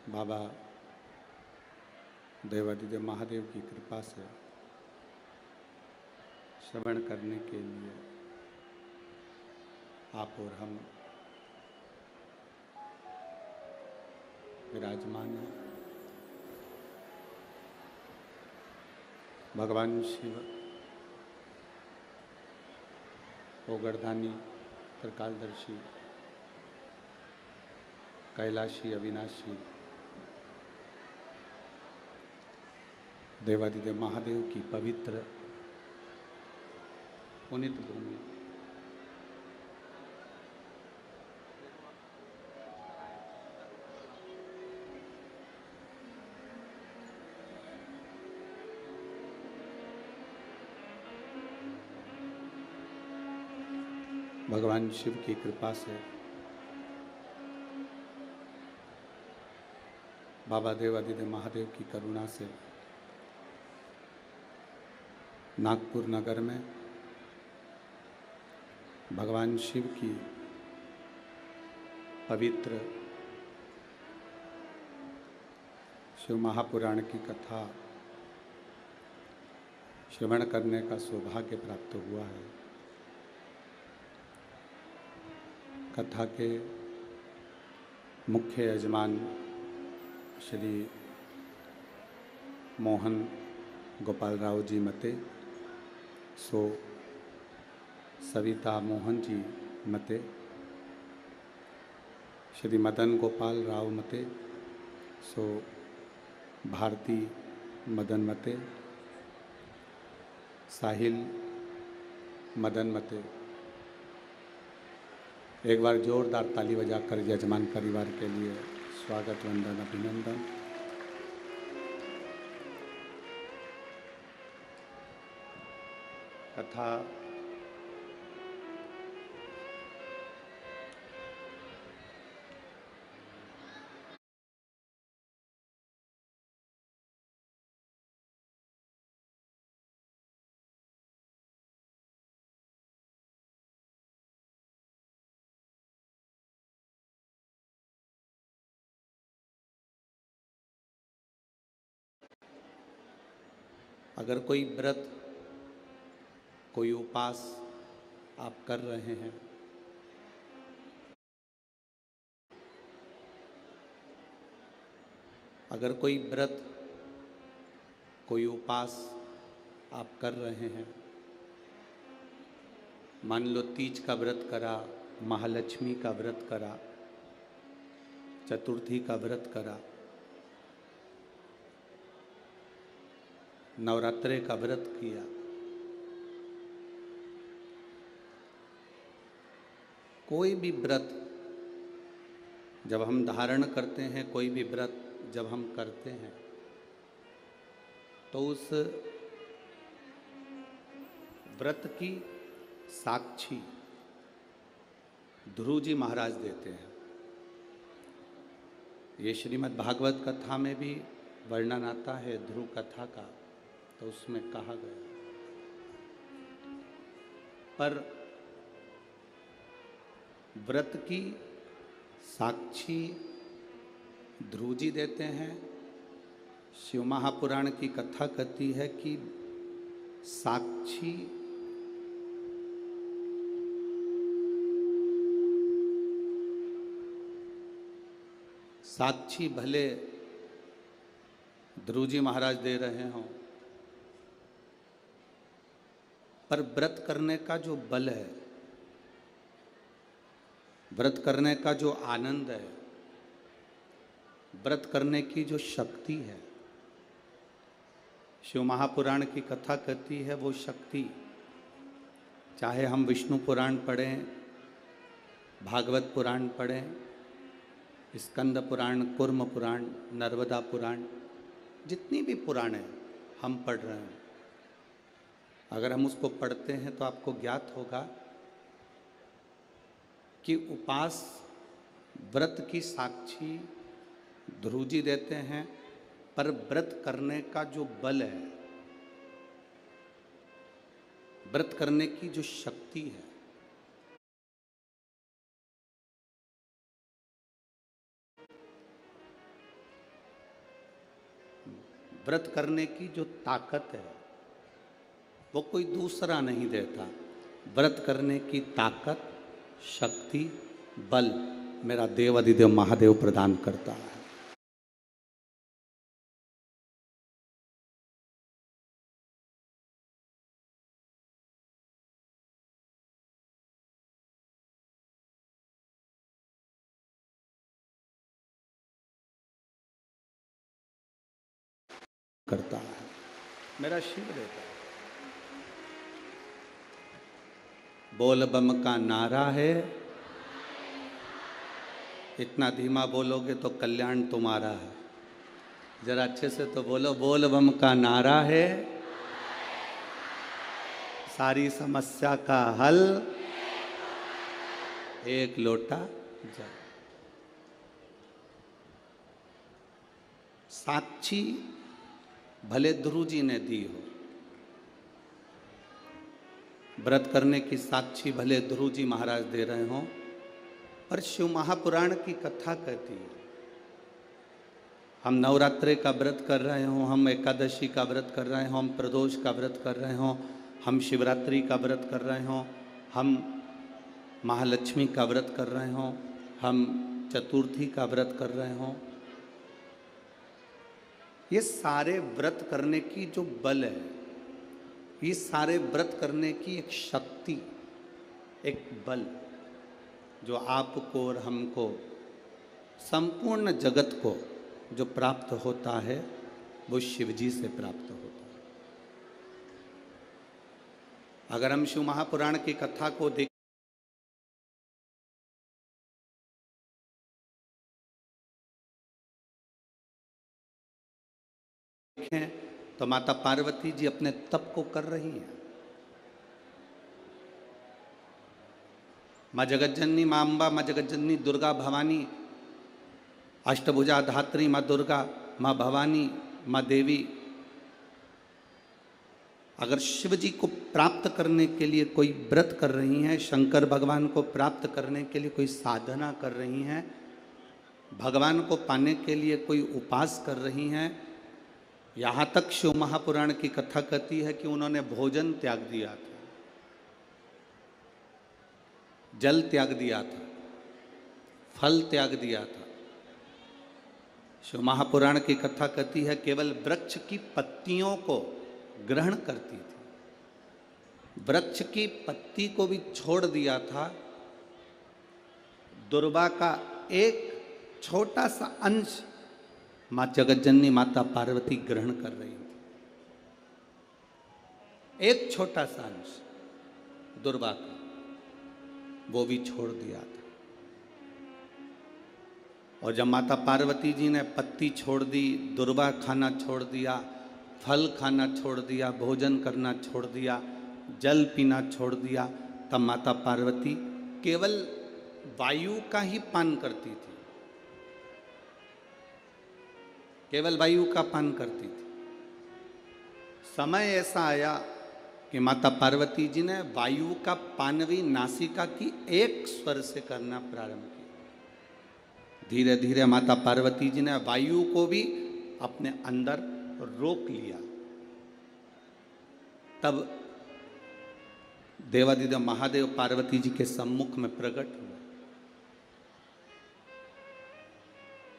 बाबा देवादिदेव महादेव की कृपा से श्रवण करने के लिए आप और हम विराजमान हैं। भगवान शिव ओगरदानी त्रिकालदर्शी कैलाशी अविनाशी देवादिदेव महादेव की पवित्र पुनित भूमि भगवान शिव की कृपा से बाबा देवादिदेव महादेव की करुणा से नागपुर नगर में भगवान शिव की पवित्र शिव महापुराण की कथा श्रवण करने का सौभाग्य प्राप्त हुआ है। कथा के मुख्य यजमान श्री मोहन गोपाल राव जी मते, सो सविता मोहन जी मते, श्री मदन गोपाल राव मते, सो भारती मदन मते, साहिल मदन मते। एक बार जोरदार ताली बजाकर यजमान परिवार के लिए स्वागत वंदन अभिनंदन। कथा अगर कोई व्रत कोई उपास आप कर रहे हैं, अगर कोई व्रत कोई उपास आप कर रहे हैं, मान लो तीज का व्रत करा, महालक्ष्मी का व्रत करा, चतुर्थी का व्रत करा, नवरात्रे का व्रत किया, कोई भी व्रत जब हम धारण करते हैं, कोई भी व्रत जब हम करते हैं, तो उस व्रत की साक्षी ध्रुव जी महाराज देते हैं। ये श्रीमद् भागवत कथा में भी वर्णन आता है ध्रुव कथा का, तो उसमें कहा गया। पर व्रत की साक्षी ध्रुव जी देते हैं। शिव महापुराण की कथा कहती है कि साक्षी भले ध्रुव जी महाराज दे रहे हों, पर व्रत करने का जो बल है, व्रत करने का जो आनंद है, व्रत करने की जो शक्ति है, शिव महापुराण की कथा कहती है वो शक्ति, चाहे हम विष्णु पुराण पढ़ें, भागवत पुराण पढ़ें, स्कंद पुराण, कूर्म पुराण, नर्मदा पुराण, जितनी भी पुराण है हम पढ़ रहे हैं, अगर हम उसको पढ़ते हैं तो आपको ज्ञात होगा कि उपास व्रत की साक्षी ध्रुव जी देते हैं, पर व्रत करने का जो बल है, व्रत करने की जो शक्ति है, व्रत करने की जो ताकत है वो कोई दूसरा नहीं देता। व्रत करने की ताकत, शक्ति, बल मेरा देव अधिदेव महादेव प्रदान करता है। करता है मेरा शिव देता है। बोल बम का नारा है, इतना धीमा बोलोगे तो कल्याण तुम्हारा है। जरा अच्छे से तो बोलो, बोल बम का नारा है, सारी समस्या का हल एक लोटा जल। साक्षी भले ध्रुव जी ने दी हो, व्रत करने की साक्षी भले ध्रुव जी महाराज दे रहे हो, पर शिव महापुराण की कथा कहती है हम नवरात्रे का व्रत कर रहे हो, हम एकादशी का व्रत कर रहे हो, हम प्रदोष का व्रत कर रहे हो, हम शिवरात्रि का व्रत कर रहे हो, हम महालक्ष्मी का व्रत कर रहे हो, हम चतुर्थी का व्रत कर रहे हो। ये सारे व्रत करने की जो बल है, ये सारे व्रत करने की एक शक्ति, एक बल जो आपको और हमको, संपूर्ण जगत को जो प्राप्त होता है वो शिव जी से प्राप्त होता है। अगर हम शिव महापुराण की कथा को देखें तो माता पार्वती जी अपने तप को कर रही हैं। माँ जगज्जननी, माँ अम्बा, माँ जगज्जननी दुर्गा भवानी, अष्टभुजा धात्री माँ दुर्गा, माँ भवानी, माँ देवी, अगर शिव जी को प्राप्त करने के लिए कोई व्रत कर रही हैं, शंकर भगवान को प्राप्त करने के लिए कोई साधना कर रही हैं, भगवान को पाने के लिए कोई उपास कर रही हैं, यहाँ तक शिव महापुराण की कथा कहती है कि उन्होंने भोजन त्याग दिया था, जल त्याग दिया था, फल त्याग दिया था। शिव महापुराण की कथा कहती है केवल वृक्ष की पत्तियों को ग्रहण करती थी, वृक्ष की पत्ती को भी छोड़ दिया था। दुर्वा का एक छोटा सा अंश माँ जगज्जननी माता पार्वती ग्रहण कर रही थी, एक छोटा सा अंश दुर्वा का, वो भी छोड़ दिया था। और जब माता पार्वती जी ने पत्ती छोड़ दी, दुर्वा खाना छोड़ दिया, फल खाना छोड़ दिया, भोजन करना छोड़ दिया, जल पीना छोड़ दिया, तब माता पार्वती केवल वायु का ही पान करती थी, केवल वायु का पान करती थी। समय ऐसा आया कि माता पार्वती जी ने वायु का पान भी नासिका की एक स्वर से करना प्रारंभ किया। धीरे धीरे माता पार्वती जी ने वायु को भी अपने अंदर रोक लिया। तब देवाधिदेव महादेव पार्वती जी के सम्मुख में प्रकट हुए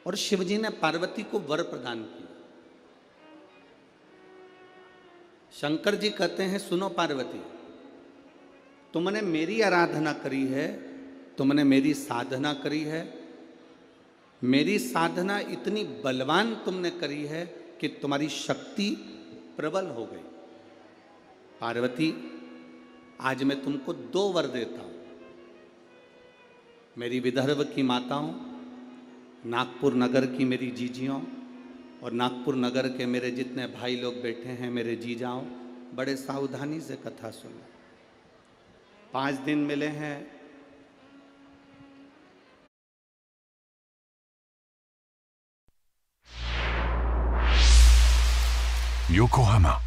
और शिव जी ने पार्वती को वर प्रदान किया। शंकर जी कहते हैं सुनो पार्वती, तुमने मेरी आराधना करी है, तुमने मेरी साधना करी है, मेरी साधना इतनी बलवान तुमने करी है कि तुम्हारी शक्ति प्रबल हो गई। पार्वती आज मैं तुमको 2 वर देता हूं। मेरी विदर्भ की माताओं, नागपुर नगर की मेरी जीजियों और नागपुर नगर के मेरे जितने भाई लोग बैठे हैं, मेरे जीजाओं, बड़े सावधानी से कथा सुनो। 5 दिन मिले हैं, योकोहामा।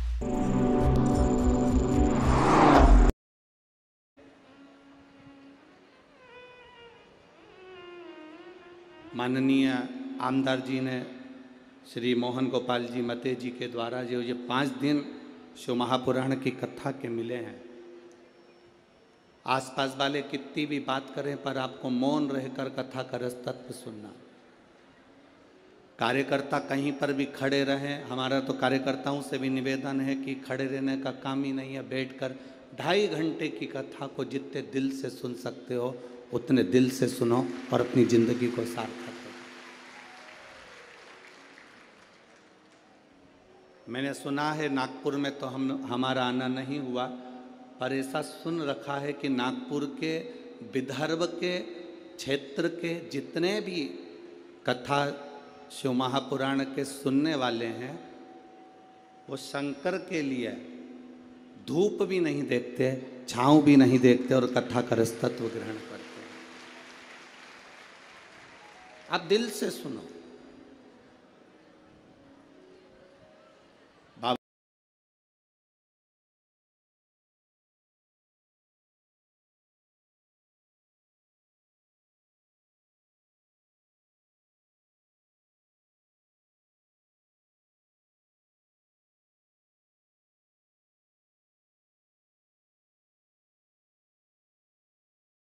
माननीय आमदार जी ने श्री मोहन गोपाल जी मते जी के द्वारा जो ये 5 दिन शिव महापुराण की कथा के मिले हैं। आसपास वाले कितनी भी बात करें पर आपको मौन रहकर कथा का रस तत्व सुनना। कार्यकर्ता कहीं पर भी खड़े रहें, हमारा तो कार्यकर्ताओं से भी निवेदन है कि खड़े रहने का काम ही नहीं है, बैठकर 2.5 घंटे की कथा को जितने दिल से सुन सकते हो उतने दिल से सुनो और अपनी जिंदगी को सार्थक करो। मैंने सुना है नागपुर में तो हमारा आना नहीं हुआ, पर ऐसा सुन रखा है कि नागपुर के विदर्भ के क्षेत्र के जितने भी कथा शिव महापुराण के सुनने वाले हैं वो शंकर के लिए धूप भी नहीं देखते, छाँव भी नहीं देखते और कथा का रस तत्व ग्रहण करते हैं। आप दिल से सुनो।